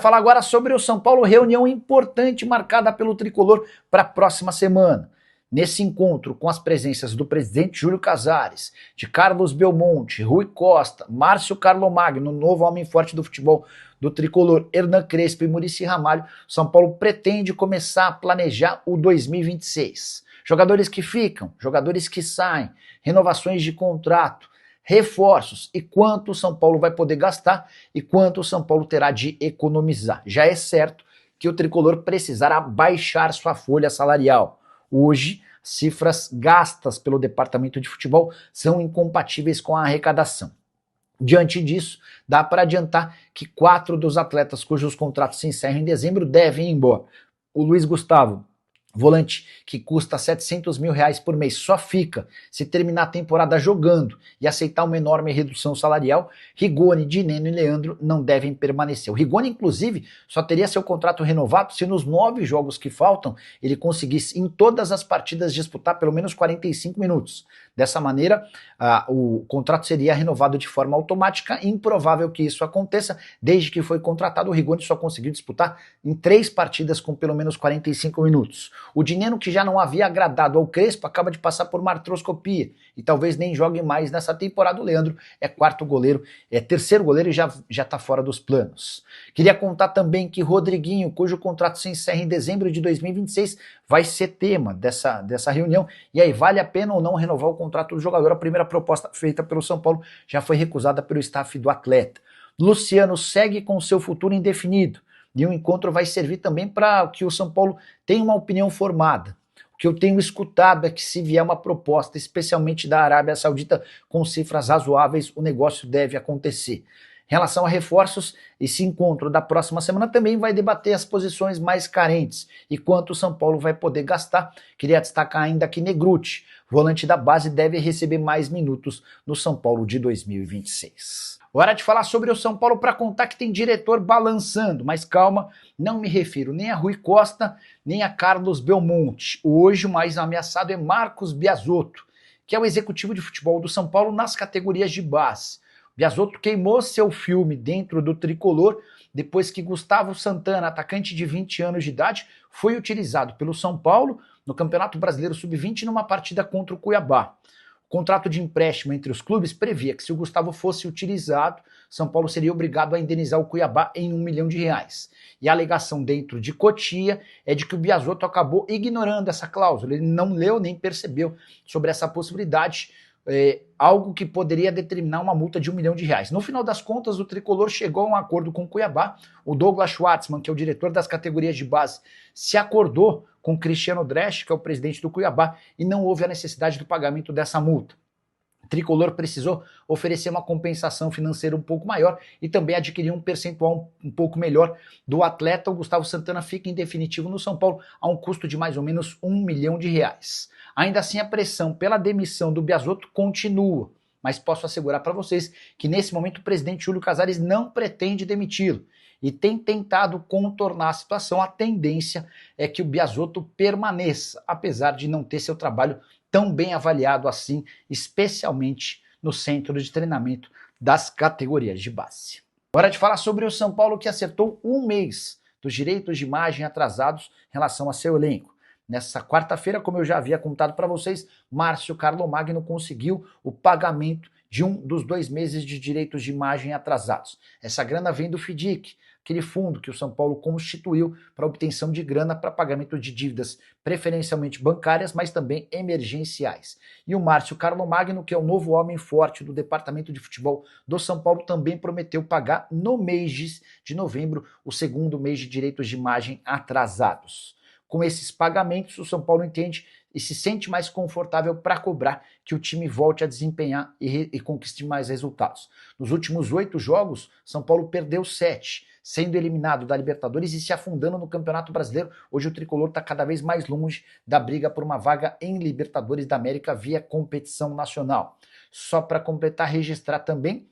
Falar agora sobre o São Paulo, reunião importante marcada pelo Tricolor para a próxima semana. Nesse encontro, com as presenças do presidente Júlio Casares, de Carlos Belmonte, Rui Costa, Márcio Carlomagno, novo homem forte do futebol do Tricolor, Hernan Crespo e Muricy Ramalho, São Paulo pretende começar a planejar o 2026. Jogadores que ficam, jogadores que saem, renovações de contrato, reforços e quanto o São Paulo vai poder gastar e quanto o São Paulo terá de economizar. Já é certo que o Tricolor precisará baixar sua folha salarial. Hoje, cifras gastas pelo departamento de futebol são incompatíveis com a arrecadação. Diante disso, dá para adiantar que 4 dos atletas cujos contratos se encerram em dezembro devem ir embora. O Luiz Gustavo, volante que custa R$700 mil por mês, só fica se terminar a temporada jogando e aceitar uma enorme redução salarial. Rigoni, Dineno e Leandro não devem permanecer. O Rigoni, inclusive, só teria seu contrato renovado se nos 9 jogos que faltam ele conseguisse em todas as partidas disputar pelo menos 45 minutos. Dessa maneira, o contrato seria renovado de forma automática. Improvável que isso aconteça. Desde que foi contratado, o Rigoni só conseguiu disputar em 3 partidas com pelo menos 45 minutos. O Dineno, que já não havia agradado ao Crespo, acaba de passar por uma artroscopia e talvez nem jogue mais nessa temporada. O Leandro é terceiro goleiro e já está fora dos planos. Queria contar também que Rodriguinho, cujo contrato se encerra em dezembro de 2026, vai ser tema dessa reunião. E aí, vale a pena ou não renovar o contrato do jogador? A primeira proposta feita pelo São Paulo já foi recusada pelo staff do atleta. Luciano segue com seu futuro indefinido. E o encontro vai servir também para que o São Paulo tenha uma opinião formada. O que eu tenho escutado é que se vier uma proposta, especialmente da Arábia Saudita, com cifras razoáveis, o negócio deve acontecer. Em relação a reforços, esse encontro da próxima semana também vai debater as posições mais carentes e quanto o São Paulo vai poder gastar. Queria destacar ainda que Negruti, volante da base, deve receber mais minutos no São Paulo de 2026. Hora de falar sobre o São Paulo para contar que tem diretor balançando, mas calma, não me refiro nem a Rui Costa, nem a Carlos Belmonte. Hoje o mais ameaçado é Marcos Biasotto, que é o executivo de futebol do São Paulo nas categorias de base. Biasotto queimou seu filme dentro do Tricolor depois que Gustavo Santana, atacante de 20 anos de idade, foi utilizado pelo São Paulo no Campeonato Brasileiro Sub-20 numa partida contra o Cuiabá. O contrato de empréstimo entre os clubes previa que se o Gustavo fosse utilizado, São Paulo seria obrigado a indenizar o Cuiabá em R$1 milhão. E a alegação dentro de Cotia é de que o Biasotto acabou ignorando essa cláusula. Ele não leu nem percebeu sobre essa possibilidade, algo que poderia determinar uma multa de R$1 milhão. No final das contas, o Tricolor chegou a um acordo com o Cuiabá. O Douglas Schwartzman, que é o diretor das categorias de base, se acordou com Cristiano Dresch, que é o presidente do Cuiabá, e não houve a necessidade do pagamento dessa multa. O Tricolor precisou oferecer uma compensação financeira um pouco maior e também adquirir um percentual um pouco melhor do atleta. O Gustavo Santana fica em definitivo no São Paulo a um custo de mais ou menos R$1 milhão. Ainda assim, a pressão pela demissão do Biasotto continua, mas posso assegurar para vocês que nesse momento o presidente Júlio Casares não pretende demiti-lo e tem tentado contornar a situação. A tendência é que o Biasotto permaneça, apesar de não ter seu trabalho tão bem avaliado assim, especialmente no centro de treinamento das categorias de base. Hora de falar sobre o São Paulo, que acertou 1 mês dos direitos de imagem atrasados em relação a seu elenco. Nessa quarta-feira, como eu já havia contado para vocês, Márcio Carlomagno conseguiu o pagamento de um dos 2 meses de direitos de imagem atrasados. Essa grana vem do FIDIC, aquele fundo que o São Paulo constituiu para obtenção de grana para pagamento de dívidas preferencialmente bancárias, mas também emergenciais. E o Márcio Carlomagno, que é o novo homem forte do departamento de futebol do São Paulo, também prometeu pagar no mês de novembro o 2º mês de direitos de imagem atrasados. Com esses pagamentos, o São Paulo entende e se sente mais confortável para cobrar que o time volte a desempenhar e conquiste mais resultados. Nos últimos 8 jogos, São Paulo perdeu 7, sendo eliminado da Libertadores e se afundando no Campeonato Brasileiro. Hoje o Tricolor está cada vez mais longe da briga por uma vaga em Libertadores da América via competição nacional. Só para completar, registrar também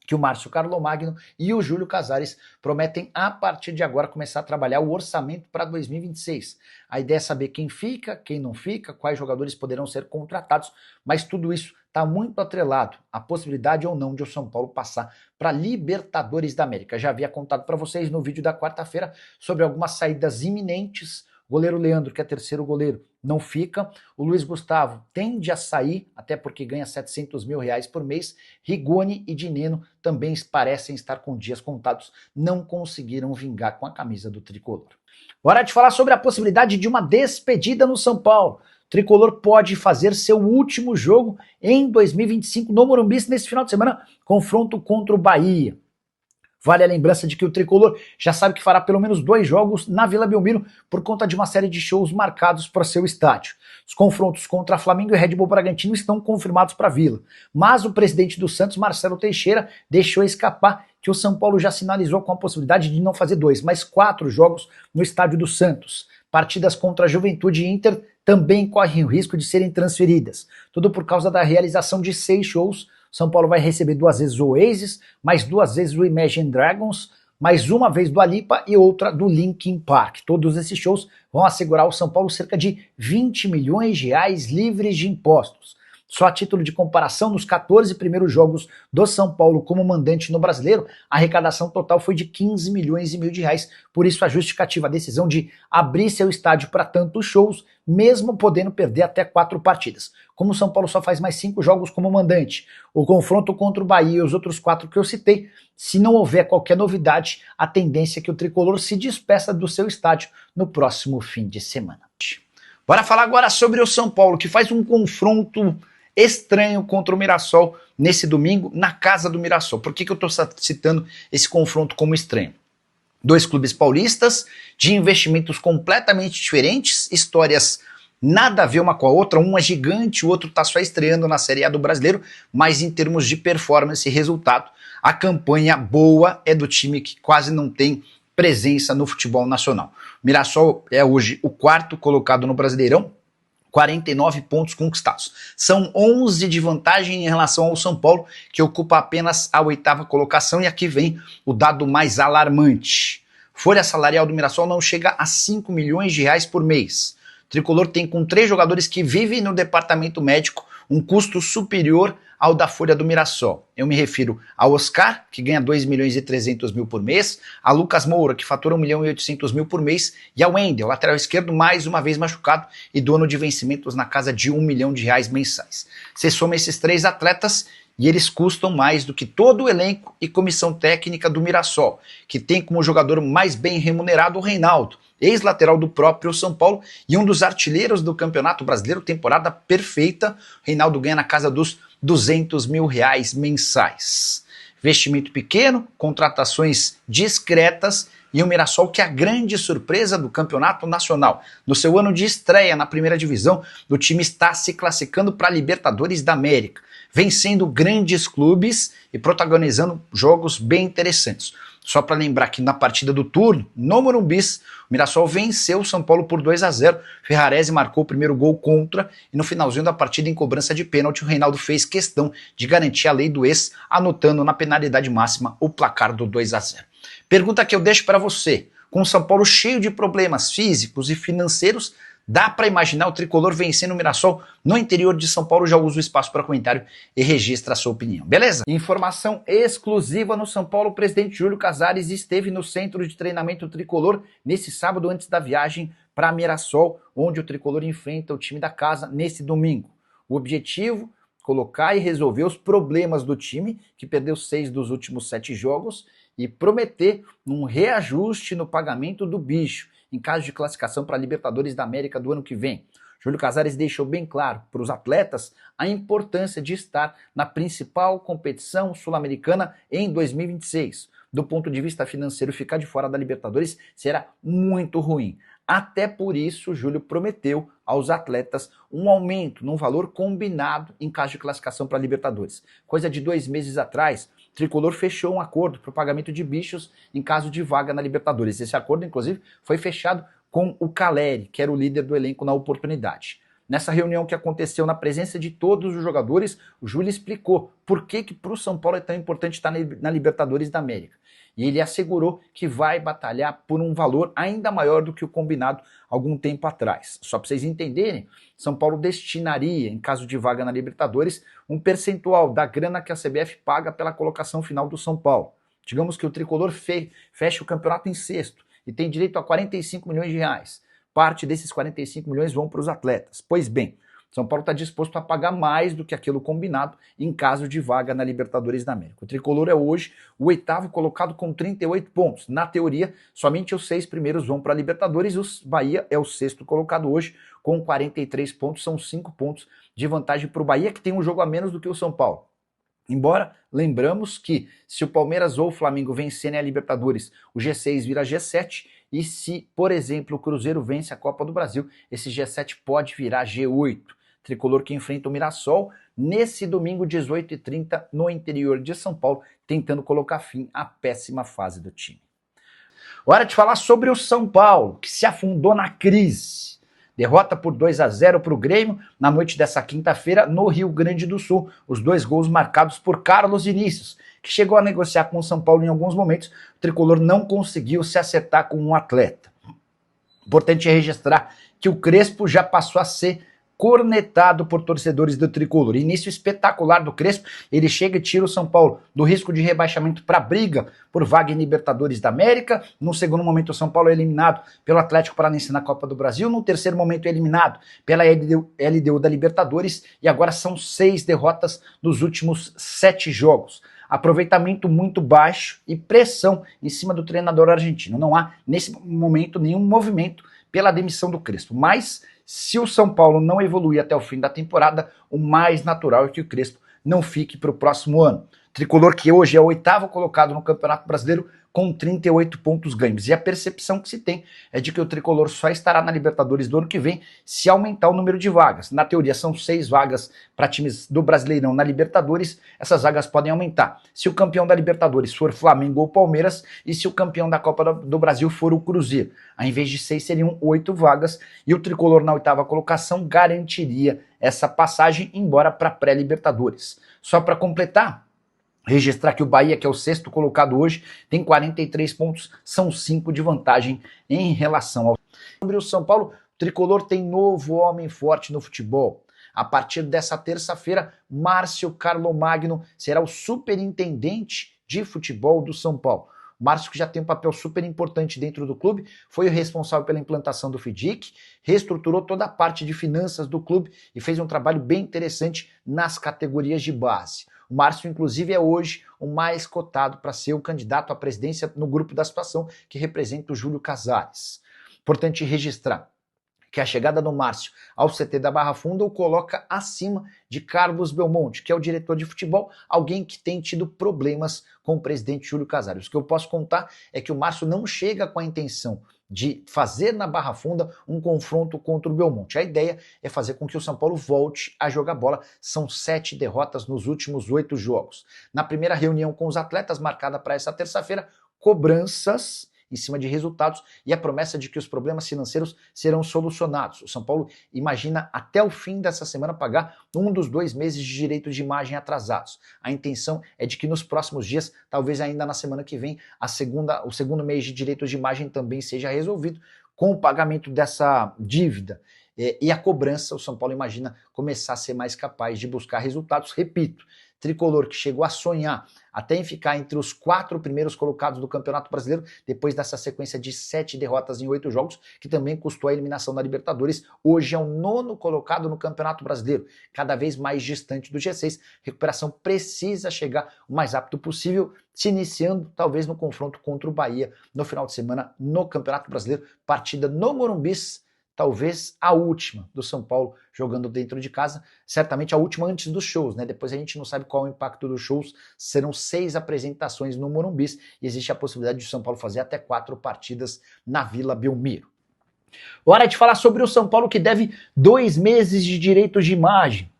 que o Márcio Carlomagno e o Júlio Casares prometem, a partir de agora, começar a trabalhar o orçamento para 2026. A ideia é saber quem fica, quem não fica, quais jogadores poderão ser contratados, mas tudo isso está muito atrelado à possibilidade ou não de o São Paulo passar para Libertadores da América. Já havia contado para vocês no vídeo da quarta-feira sobre algumas saídas iminentes. O goleiro Leandro, que é terceiro goleiro, não fica. O Luiz Gustavo tende a sair, até porque ganha R$700 mil por mês. Rigoni e Dineno também parecem estar com dias contados. Não conseguiram vingar com a camisa do tricolor. Hora de falar sobre a possibilidade de uma despedida no São Paulo. O tricolor pode fazer seu último jogo em 2025 no Morumbi nesse final de semana, confronto contra o Bahia. Vale a lembrança de que o tricolor já sabe que fará pelo menos 2 jogos na Vila Belmiro por conta de uma série de shows marcados para seu estádio. Os confrontos contra Flamengo e Red Bull Bragantino estão confirmados para a Vila, mas o presidente do Santos, Marcelo Teixeira, deixou escapar que o São Paulo já sinalizou com a possibilidade de não fazer 2, mas 4 jogos no estádio do Santos. Partidas contra a Juventude e Inter também correm o risco de serem transferidas, tudo por causa da realização de 6 shows. São Paulo vai receber 2 vezes o Oasis, mais 2 vezes o Imagine Dragons, mais uma vez do Alipa e outra do Linkin Park. Todos esses shows vão assegurar ao São Paulo cerca de R$20 milhões livres de impostos. Só a título de comparação, nos 14 primeiros jogos do São Paulo como mandante no Brasileiro, a arrecadação total foi de R$15,5 milhões. Por isso a justificativa, a decisão de abrir seu estádio para tantos shows, mesmo podendo perder até 4 partidas. Como o São Paulo só faz mais 5 jogos como mandante, o confronto contra o Bahia e os outros 4 que eu citei, se não houver qualquer novidade, a tendência é que o tricolor se despeça do seu estádio no próximo fim de semana. Bora falar agora sobre o São Paulo, que faz um confronto estranho contra o Mirassol nesse domingo, na casa do Mirassol. Por que eu estou citando esse confronto como estranho? 2 clubes paulistas, de investimentos completamente diferentes, histórias nada a ver uma com a outra, um é gigante, o outro está só estreando na Série A do Brasileiro, mas em termos de performance e resultado, a campanha boa é do time que quase não tem presença no futebol nacional. O Mirassol é hoje o 4º colocado no Brasileirão, 49 pontos conquistados. São 11 de vantagem em relação ao São Paulo, que ocupa apenas a 8ª colocação, e aqui vem o dado mais alarmante. Folha salarial do Mirassol não chega a R$5 milhões por mês. O tricolor tem, com 3 jogadores que vivem no departamento médico, um custo superior ao da folha do Mirassol. Eu me refiro ao Oscar, que ganha R$2.300.000 por mês, a Lucas Moura, que fatura R$1.800.000 por mês, e ao Wendel, lateral esquerdo, mais uma vez machucado e dono de vencimentos na casa de R$1 milhão mensais. Você soma esses 3 atletas e eles custam mais do que todo o elenco e comissão técnica do Mirassol, que tem como jogador mais bem remunerado o Reinaldo, ex-lateral do próprio São Paulo e um dos artilheiros do Campeonato Brasileiro, temporada perfeita. Reinaldo ganha na casa dos R$200 mil mensais. Investimento pequeno, contratações discretas e o Mirassol, que é a grande surpresa do Campeonato Nacional. No seu ano de estreia na primeira divisão, o time está se classificando para a Libertadores da América, vencendo grandes clubes e protagonizando jogos bem interessantes. Só para lembrar que na partida do turno, no Morumbi, o Mirassol venceu o São Paulo por 2-0. Ferrarese marcou o primeiro gol contra e no finalzinho da partida, em cobrança de pênalti, o Reinaldo fez questão de garantir a lei do ex, anotando na penalidade máxima o placar do 2-0. Pergunta que eu deixo para você: com o São Paulo cheio de problemas físicos e financeiros, dá para imaginar o tricolor vencendo o Mirassol no interior de São Paulo? Já usa o espaço para comentário e registra a sua opinião, beleza? Informação exclusiva no São Paulo: o presidente Júlio Casares esteve no centro de treinamento tricolor nesse sábado, antes da viagem para Mirassol, onde o tricolor enfrenta o time da casa nesse domingo. O objetivo: colocar e resolver os problemas do time, que perdeu 6 dos últimos 7 jogos, e prometer um reajuste no pagamento do bicho, em caso de classificação para a Libertadores da América do ano que vem. Júlio Casares deixou bem claro para os atletas a importância de estar na principal competição sul-americana em 2026. Do ponto de vista financeiro, ficar de fora da Libertadores será muito ruim. Até por isso, Júlio prometeu aos atletas um aumento num valor combinado em caso de classificação para a Libertadores. Coisa de 2 meses atrás, o tricolor fechou um acordo para o pagamento de bichos em caso de vaga na Libertadores. Esse acordo, inclusive, foi fechado com o Caleri, que era o líder do elenco na oportunidade. Nessa reunião que aconteceu na presença de todos os jogadores, o Júlio explicou por que para o São Paulo é tão importante estar na Libertadores da América. E ele assegurou que vai batalhar por um valor ainda maior do que o combinado algum tempo atrás. Só para vocês entenderem, São Paulo destinaria, em caso de vaga na Libertadores, um percentual da grana que a CBF paga pela colocação final do São Paulo. Digamos que o tricolor feche o campeonato em sexto e tem direito a 45 milhões de reais. Parte desses 45 milhões vão para os atletas. Pois bem, São Paulo está disposto a pagar mais do que aquilo combinado em caso de vaga na Libertadores da América. O tricolor é hoje o 8º colocado com 38 pontos. Na teoria, somente os 6 primeiros vão para a Libertadores. O Bahia é o 6º colocado hoje com 43 pontos. São 5 pontos de vantagem para o Bahia, que tem um jogo a menos do que o São Paulo. Embora, lembramos que se o Palmeiras ou o Flamengo vencerem a Libertadores, o G6 vira G7, e se, por exemplo, o Cruzeiro vence a Copa do Brasil, esse G7 pode virar G8. Tricolor que enfrenta o Mirassol nesse domingo, 18h30, no interior de São Paulo, tentando colocar fim à péssima fase do time. Hora de falar sobre o São Paulo, que se afundou na crise. Derrota por 2-0 para o Grêmio na noite dessa quinta-feira no Rio Grande do Sul. Os 2 gols marcados por Carlos Vinícius, que chegou a negociar com o São Paulo em alguns momentos. O tricolor não conseguiu se acertar com um atleta. Importante registrar que o Crespo já passou a ser cornetado por torcedores do tricolor. Início espetacular do Crespo, ele chega e tira o São Paulo do risco de rebaixamento para a briga por vaga em Libertadores da América. No segundo momento, o São Paulo é eliminado pelo Atlético Paranaense na Copa do Brasil. No terceiro momento, é eliminado pela LDU da Libertadores. E agora são 6 derrotas nos últimos 7 jogos. Aproveitamento muito baixo e pressão em cima do treinador argentino. Não há, nesse momento, nenhum movimento pela demissão do Crespo. Mas, se o São Paulo não evoluir até o fim da temporada, o mais natural é que o Crespo não fique para o próximo ano. Tricolor que hoje é o 8º colocado no Campeonato Brasileiro com 38 pontos ganhos. E a percepção que se tem é de que o Tricolor só estará na Libertadores do ano que vem se aumentar o número de vagas. Na teoria são 6 vagas para times do Brasileirão na Libertadores, essas vagas podem aumentar. Se o campeão da Libertadores for Flamengo ou Palmeiras e se o campeão da Copa do Brasil for o Cruzeiro. Ao invés de 6 seriam 8 vagas e o Tricolor na 8ª colocação garantiria essa passagem, embora para pré-Libertadores. Só para completar, registrar que o Bahia, que é o 6º colocado hoje, tem 43 pontos, são 5 de vantagem em relação ao... Sobre o São Paulo, o tricolor tem novo homem forte no futebol. A partir dessa terça-feira, Márcio Carlomagno será o superintendente de futebol do São Paulo. O Márcio, que já tem um papel super importante dentro do clube, foi o responsável pela implantação do FIDIC, reestruturou toda a parte de finanças do clube e fez um trabalho bem interessante nas categorias de base. O Márcio, inclusive, é hoje o mais cotado para ser o candidato à presidência no grupo da situação que representa o Júlio Casares. Importante registrar que a chegada do Márcio ao CT da Barra Funda o coloca acima de Carlos Belmonte, que é o diretor de futebol, alguém que tem tido problemas com o presidente Júlio Casares. O que eu posso contar é que o Márcio não chega com a intenção de fazer na Barra Funda um confronto contra o Belmonte. A ideia é fazer com que o São Paulo volte a jogar bola. São 7 derrotas nos últimos 8 jogos. Na primeira reunião com os atletas, marcada para essa terça-feira, cobranças em cima de resultados e a promessa de que os problemas financeiros serão solucionados. O São Paulo imagina até o fim dessa semana pagar um dos 2 meses de direitos de imagem atrasados. A intenção é de que nos próximos dias, talvez ainda na semana que vem, o segundo mês de direitos de imagem também seja resolvido com o pagamento dessa dívida. E a cobrança, o São Paulo imagina começar a ser mais capaz de buscar resultados. Repito, tricolor que chegou a sonhar até em ficar entre os 4 primeiros colocados do Campeonato Brasileiro, depois dessa sequência de 7 derrotas em 8 jogos, que também custou a eliminação da Libertadores, hoje é o 9º colocado no Campeonato Brasileiro, cada vez mais distante do G6. Recuperação precisa chegar o mais rápido possível, se iniciando talvez no confronto contra o Bahia no final de semana no Campeonato Brasileiro, partida no Morumbi, talvez a última do São Paulo jogando dentro de casa, certamente a última antes dos shows, né? Depois a gente não sabe qual é o impacto dos shows, serão 6 apresentações no Morumbi e existe a possibilidade de o São Paulo fazer até 4 partidas na Vila Belmiro. Hora de falar sobre o São Paulo que deve 2 meses de direitos de imagem.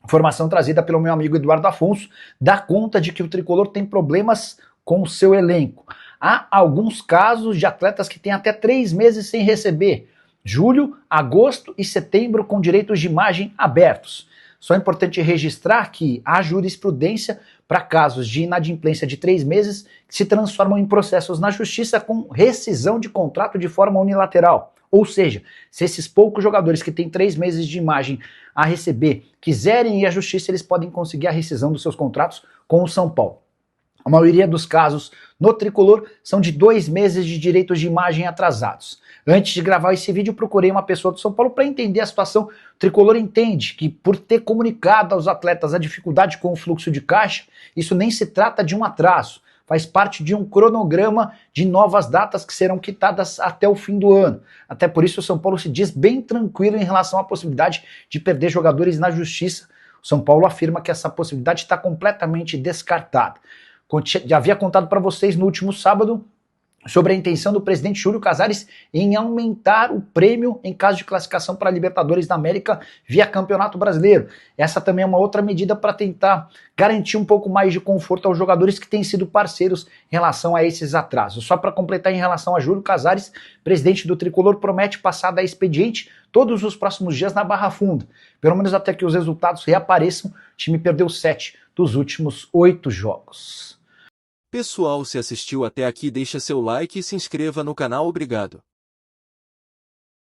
Informação trazida pelo meu amigo Eduardo Afonso dá conta de que o tricolor tem problemas com o seu elenco. Há alguns casos de atletas que têm até 3 meses sem receber. julho, agosto e setembro com direitos de imagem abertos. Só é importante registrar que há jurisprudência para casos de inadimplência de 3 meses que se transformam em processos na justiça com rescisão de contrato de forma unilateral. Ou seja, se esses poucos jogadores que têm 3 meses de imagem a receber quiserem ir à justiça, eles podem conseguir a rescisão dos seus contratos com o São Paulo. A maioria dos casos no Tricolor são de 2 meses de direitos de imagem atrasados. Antes de gravar esse vídeo, eu procurei uma pessoa do São Paulo para entender a situação. O Tricolor entende que, por ter comunicado aos atletas a dificuldade com o fluxo de caixa, isso nem se trata de um atraso. Faz parte de um cronograma de novas datas que serão quitadas até o fim do ano. Até por isso o São Paulo se diz bem tranquilo em relação à possibilidade de perder jogadores na justiça. O São Paulo afirma que essa possibilidade está completamente descartada. Já havia contado para vocês no último sábado sobre a intenção do presidente Júlio Casares em aumentar o prêmio em caso de classificação para a Libertadores da América via Campeonato Brasileiro. Essa também é uma outra medida para tentar garantir um pouco mais de conforto aos jogadores que têm sido parceiros em relação a esses atrasos. Só para completar, em relação a Júlio Casares, presidente do Tricolor promete passar da expediente todos os próximos dias na Barra Funda. Pelo menos até que os resultados reapareçam. O time perdeu 7 dos últimos 8 jogos. Pessoal, se assistiu até aqui, deixa seu like e se inscreva no canal. Obrigado.